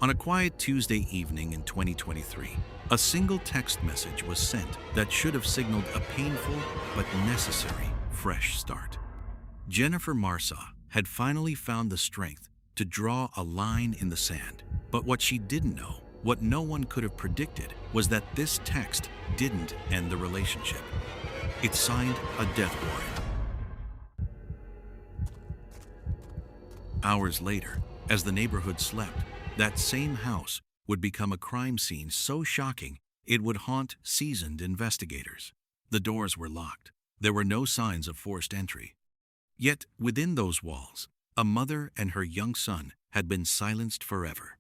On a quiet Tuesday evening in 2023, a single text message was sent that should have signaled a painful but necessary fresh start. Jennifer Marsaw had finally found the strength to draw a line in the sand. But what she didn't know, what no one could have predicted, was that this text didn't end the relationship. It signed a death warrant. Hours later, as the neighborhood slept, that same house would become a crime scene so shocking it would haunt seasoned investigators. The doors were locked. There were no signs of forced entry. Yet, within those walls, a mother and her young son had been silenced forever.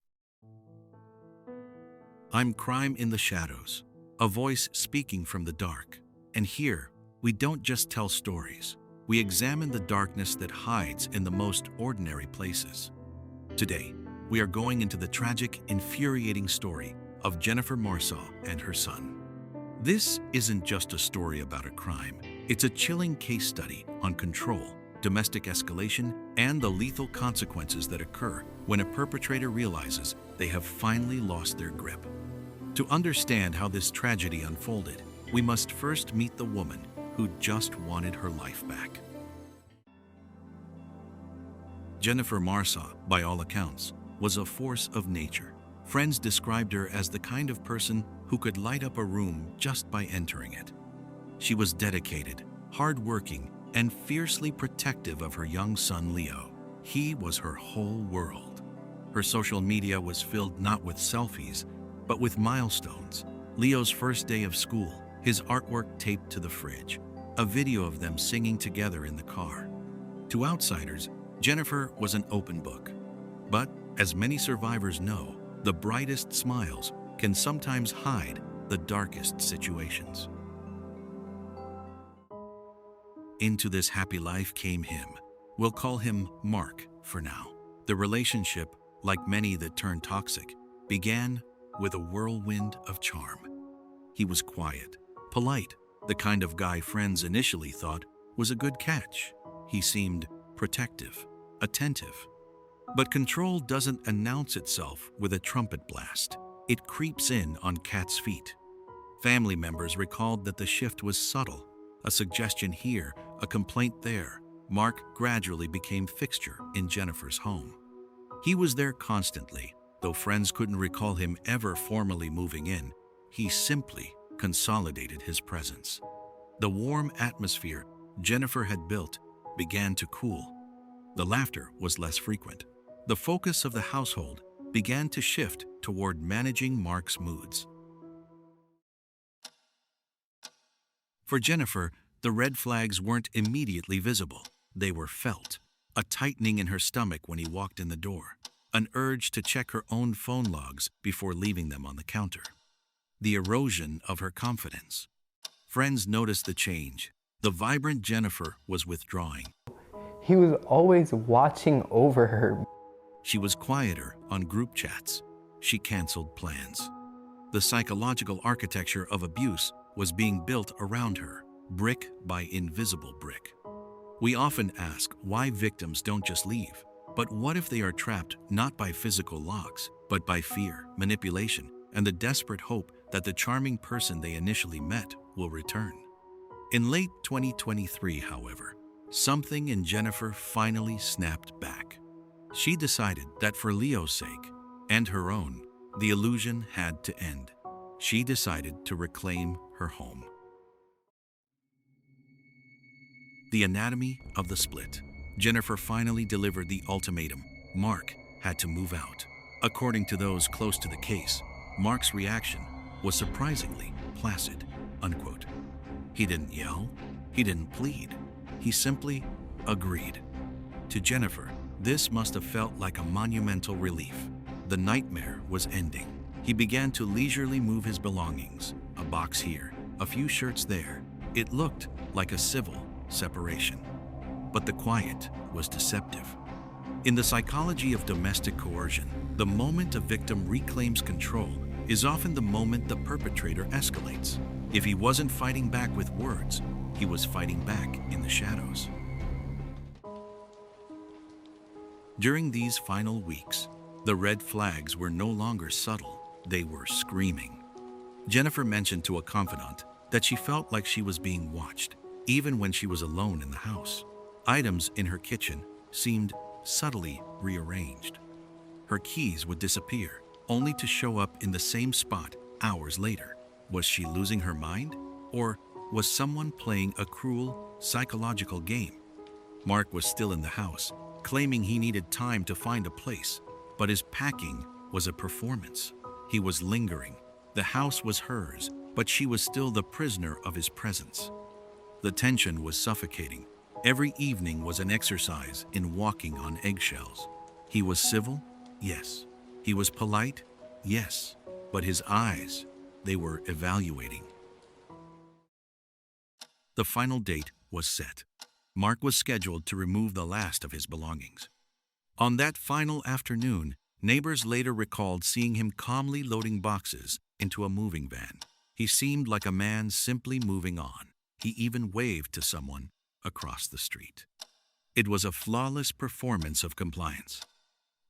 I'm Crime in the Shadows, a voice speaking from the dark. And here, we don't just tell stories. We examine the darkness that hides in the most ordinary places. Today, we are going into the tragic, infuriating story of Jennifer Marsaw and her son. This isn't just a story about a crime. It's a chilling case study on control, domestic escalation, and the lethal consequences that occur when a perpetrator realizes they have finally lost their grip. To understand how this tragedy unfolded, we must first meet the woman who just wanted her life back. Jennifer Marsaw, by all accounts, was a force of nature. Friends described her as the kind of person who could light up a room just by entering it. She was dedicated, hardworking, and fiercely protective of her young son Leo. He was her whole world. Her social media was filled not with selfies, but with milestones. Leo's first day of school, his artwork taped to the fridge, a video of them singing together in the car. To outsiders, Jennifer was an open book. But, as many survivors know, the brightest smiles can sometimes hide the darkest situations. Into this happy life came him. We'll call him Mark for now. The relationship, like many that turn toxic, began with a whirlwind of charm. He was quiet, polite, the kind of guy friends initially thought was a good catch. He seemed protective, attentive. But control doesn't announce itself with a trumpet blast. It creeps in on cat's feet. Family members recalled that the shift was subtle, a suggestion here, a complaint there. Mark gradually became fixture in Jennifer's home. He was there constantly, though friends couldn't recall him ever formally moving in. He simply consolidated his presence. The warm atmosphere Jennifer had built began to cool. The laughter was less frequent. The focus of the household began to shift toward managing Mark's moods. For Jennifer, the red flags weren't immediately visible. They were felt. A tightening in her stomach when he walked in the door. An urge to check her own phone logs before leaving them on the counter. The erosion of her confidence. Friends noticed the change. The vibrant Jennifer was withdrawing. He was always watching over her. She was quieter on group chats. She canceled plans. The psychological architecture of abuse was being built around her, brick by invisible brick. We often ask why victims don't just leave. But what if they are trapped not by physical locks, but by fear, manipulation, and the desperate hope that the charming person they initially met will return? In late 2023, however, something in Jennifer finally snapped back. She decided that for Leo's sake, and her own, the illusion had to end. She decided to reclaim her home. The anatomy of the split. Jennifer finally delivered the ultimatum. Mark had to move out. According to those close to the case, Mark's reaction was surprisingly placid, unquote. He didn't yell. He didn't plead. He simply agreed. To Jennifer, this must have felt like a monumental relief. The nightmare was ending. He began to leisurely move his belongings, a box here, a few shirts there. It looked like a civil separation. But the quiet was deceptive. In the psychology of domestic coercion, the moment a victim reclaims control is often the moment the perpetrator escalates. If he wasn't fighting back with words, he was fighting back in the shadows. During these final weeks, The red flags were no longer subtle, they were screaming. Jennifer mentioned to a confidant that she felt like she was being watched, even when she was alone in the house. Items in her kitchen seemed subtly rearranged. Her keys would disappear, only to show up in the same spot hours later. Was she losing her mind? Or was someone playing a cruel, psychological game? Mark was still in the house, claiming he needed time to find a place, but his packing was a performance. He was lingering. The house was hers, but she was still the prisoner of his presence. The tension was suffocating. Every evening was an exercise in walking on eggshells. He was civil? Yes. He was polite? Yes. But his eyes, they were evaluating. The final date was set. Mark was scheduled to remove the last of his belongings. On that final afternoon, neighbors later recalled seeing him calmly loading boxes into a moving van. He seemed like a man simply moving on. He even waved to someone across the street. It was a flawless performance of compliance.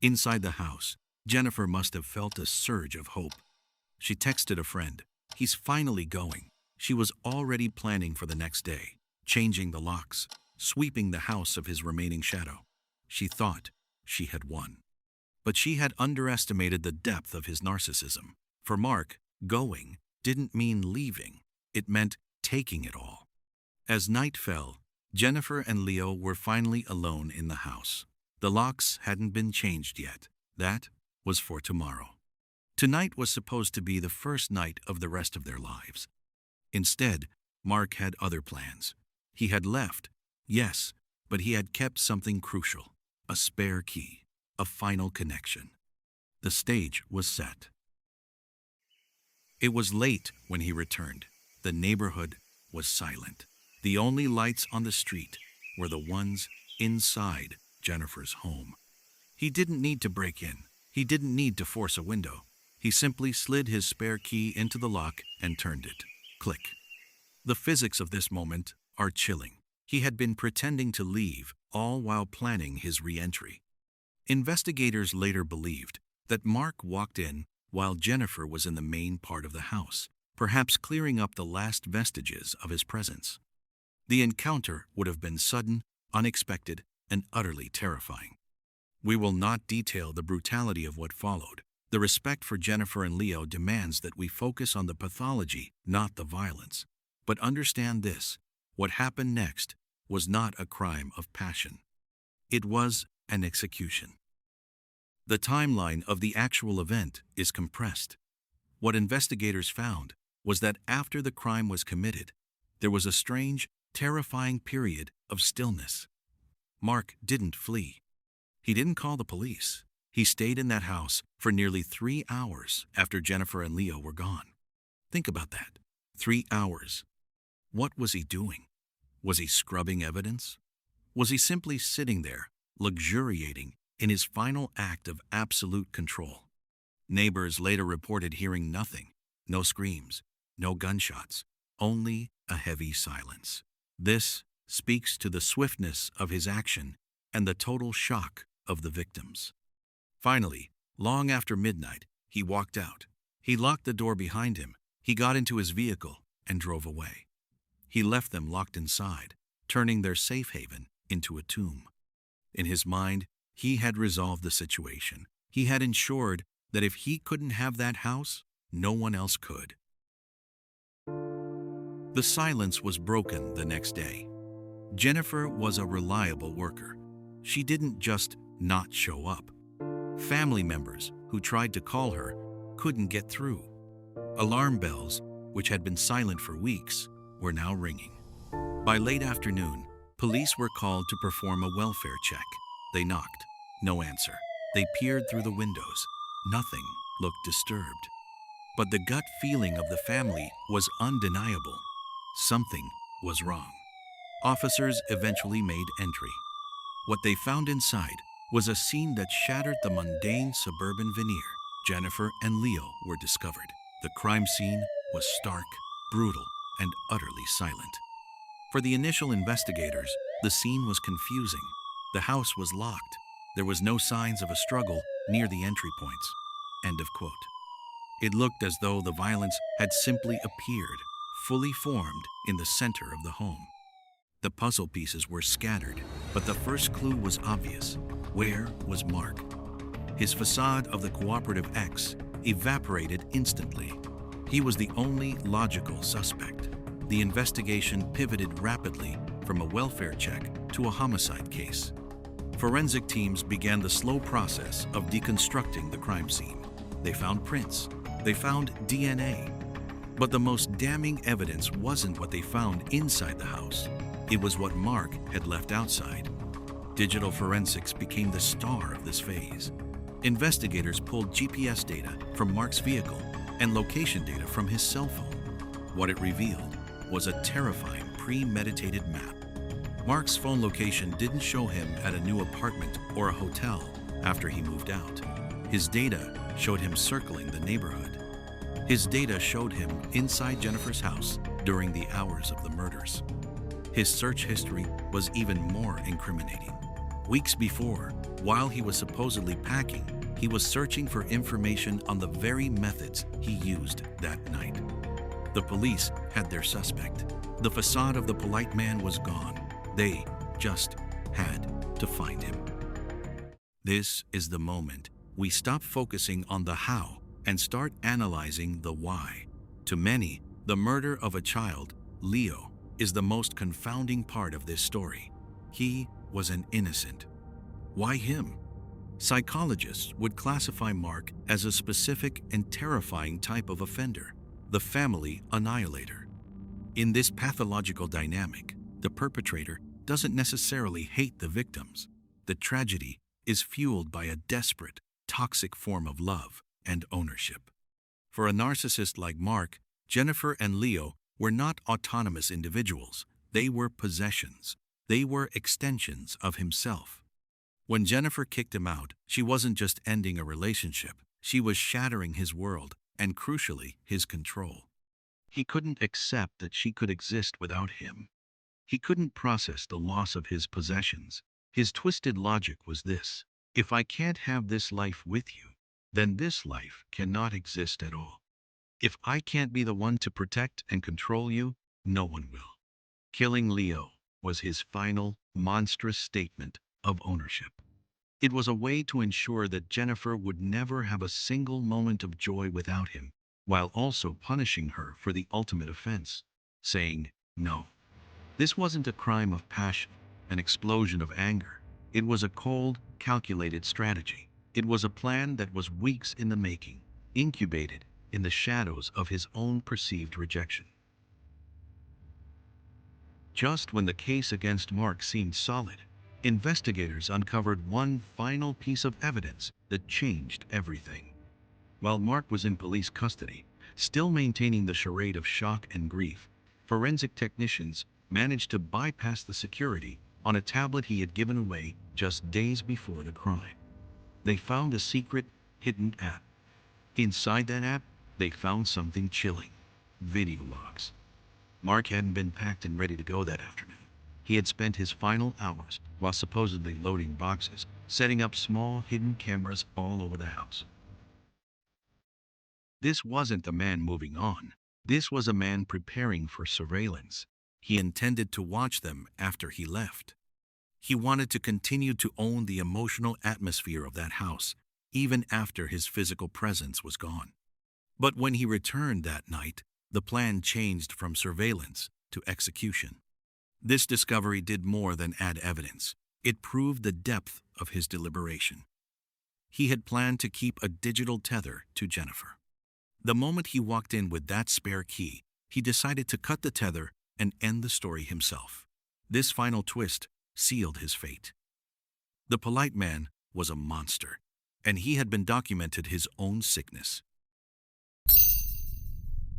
Inside the house, Jennifer must have felt a surge of hope. She texted a friend, "He's finally going." She was already planning for the next day, changing the locks, sweeping the house of his remaining shadow. She thought she had won. But she had underestimated the depth of his narcissism. For Mark, going didn't mean leaving. It meant taking it all. As night fell, Jennifer and Leo were finally alone in the house. The locks hadn't been changed yet. That was for tomorrow. Tonight was supposed to be the first night of the rest of their lives. Instead, Mark had other plans. He had left, yes, but he had kept something crucial, a spare key, a final connection. The stage was set. It was late when he returned. The neighborhood was silent. The only lights on the street were the ones inside Jennifer's home. He didn't need to break in. He didn't need to force a window. He simply slid his spare key into the lock and turned it. Click. The physics of this moment are chilling. He had been pretending to leave, all while planning his re-entry. Investigators later believed that Mark walked in while Jennifer was in the main part of the house, perhaps clearing up the last vestiges of his presence. The encounter would have been sudden, unexpected, and utterly terrifying. We will not detail the brutality of what followed. The respect for Jennifer and Leo demands that we focus on the pathology, not the violence. But understand this: what happened next was not a crime of passion. It was an execution. The timeline of the actual event is compressed. What investigators found was that after the crime was committed, there was a strange, terrifying period of stillness. Mark didn't flee. He didn't call the police. He stayed in that house for nearly 3 hours after Jennifer and Leo were gone. Think about that. 3 hours. What was he doing? Was he scrubbing evidence? Was he simply sitting there, luxuriating in his final act of absolute control? Neighbors later reported hearing nothing. No screams, no gunshots, only a heavy silence. This speaks to the swiftness of his action and the total shock of the victims. Finally, long after midnight, he walked out. He locked the door behind him. He got into his vehicle and drove away. He left them locked inside, turning their safe haven into a tomb. In his mind, he had resolved the situation. He had ensured that if he couldn't have that house, no one else could. The silence was broken the next day. Jennifer was a reliable worker. She didn't just not show up. Family members who tried to call her couldn't get through. Alarm bells, which had been silent for weeks, were now ringing. By late afternoon, police were called to perform a welfare check. They knocked. No answer. They peered through the windows. Nothing looked disturbed. But the gut feeling of the family was undeniable. Something was wrong. Officers eventually made entry. What they found inside was a scene that shattered the mundane suburban veneer. Jennifer and Leo were discovered. The crime scene was stark, brutal, and utterly silent. For the initial investigators, the scene was confusing. The house was locked. There was no signs of a struggle near the entry points. End of quote. It looked as though the violence had simply appeared, fully formed in the center of the home. The puzzle pieces were scattered, but the first clue was obvious. Where was Mark? His facade of the cooperative ex evaporated instantly. He was the only logical suspect. The investigation pivoted rapidly from a welfare check to a homicide case. Forensic teams began the slow process of deconstructing the crime scene. They found prints. They found DNA. But the most damning evidence wasn't what they found inside the house. It was what Mark had left outside. Digital forensics became the star of this phase. Investigators pulled GPS data from Mark's vehicle and location data from his cell phone. What it revealed was a terrifying, premeditated map. Mark's phone location didn't show him at a new apartment or a hotel after he moved out. His data showed him circling the neighborhood. His data showed him inside Jennifer's house during the hours of the murders. His search history was even more incriminating. Weeks before, while he was supposedly packing, he was searching for information on the very methods he used that night. The police had their suspect. The facade of the polite man was gone. They just had to find him. This is the moment we stop focusing on the how and start analyzing the why. To many, the murder of a child, Leo, is the most confounding part of this story. He was an innocent. Why him? Psychologists would classify Mark as a specific and terrifying type of offender, the family annihilator. In this pathological dynamic, the perpetrator doesn't necessarily hate the victims. The tragedy is fueled by a desperate, toxic form of love and ownership. For a narcissist like Mark, Jennifer and Leo were not autonomous individuals. They were possessions. They were extensions of himself. When Jennifer kicked him out, she wasn't just ending a relationship. She was shattering his world and, crucially, his control. He couldn't accept that she could exist without him. He couldn't process the loss of his possessions. His twisted logic was this: if I can't have this life with you, then this life cannot exist at all. If I can't be the one to protect and control you, no one will. Killing Leo was his final, monstrous statement of ownership. It was a way to ensure that Jennifer would never have a single moment of joy without him, while also punishing her for the ultimate offense, saying no. This wasn't a crime of passion, an explosion of anger. It was a cold, calculated strategy. It was a plan that was weeks in the making, incubated in the shadows of his own perceived rejection. Just when the case against Mark seemed solid, investigators uncovered one final piece of evidence that changed everything. While Mark was in police custody, still maintaining the charade of shock and grief, forensic technicians managed to bypass the security on a tablet he had given away just days before the crime. They found a secret, hidden app. Inside that app, they found something chilling: video logs. Mark hadn't been packed and ready to go that afternoon. He had spent his final hours, while supposedly loading boxes, setting up small hidden cameras all over the house. This wasn't a man moving on. This was a man preparing for surveillance. He intended to watch them after he left. He wanted to continue to own the emotional atmosphere of that house, even after his physical presence was gone. But when he returned that night, the plan changed from surveillance to execution. This discovery did more than add evidence. It proved the depth of his deliberation. He had planned to keep a digital tether to Jennifer. The moment he walked in with that spare key, he decided to cut the tether and end the story himself. This final twist sealed his fate. The polite man was a monster, and he had been documented his own sickness.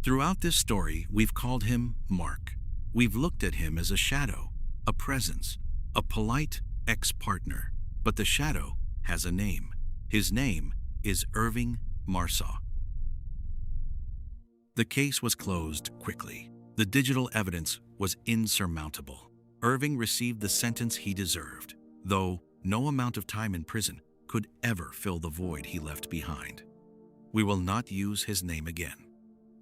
Throughout this story, we've called him Mark. We've looked at him as a shadow, a presence, a polite ex-partner. But the shadow has a name. His name is Jennifer Marsaw. The case was closed quickly. The digital evidence was insurmountable. Irving received the sentence he deserved, though no amount of time in prison could ever fill the void he left behind. We will not use his name again.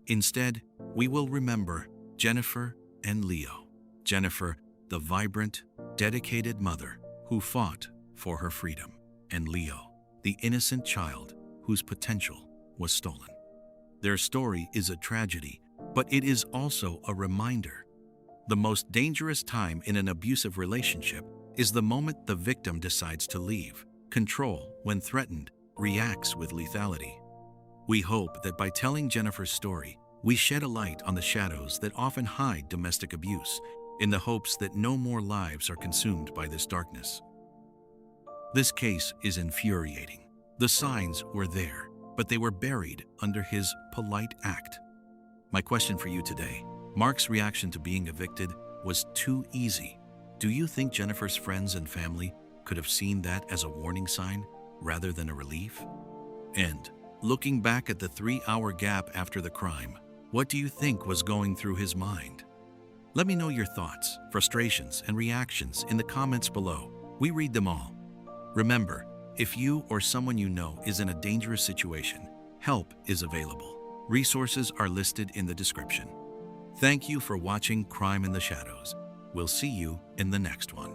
Instead, we will remember Jennifer and Leo. Jennifer, the vibrant, dedicated mother who fought for her freedom, and Leo, the innocent child whose potential was stolen. Their story is a tragedy, but it is also a reminder. The most dangerous time in an abusive relationship is the moment the victim decides to leave. Control, when threatened, reacts with lethality. We hope that by telling Jennifer's story, we shed a light on the shadows that often hide domestic abuse, in the hopes that no more lives are consumed by this darkness. This case is infuriating. The signs were there, but they were buried under his polite act. My question for you today: Mark's reaction to being evicted was too easy. Do you think Jennifer's friends and family could have seen that as a warning sign rather than a relief? And looking back at the 3-hour gap after the crime, what do you think was going through his mind? Let me know your thoughts, frustrations, and reactions in the comments below. We read them all. Remember, if you or someone you know is in a dangerous situation, help is available. Resources are listed in the description. Thank you for watching Crime in the Shadows. We'll see you in the next one.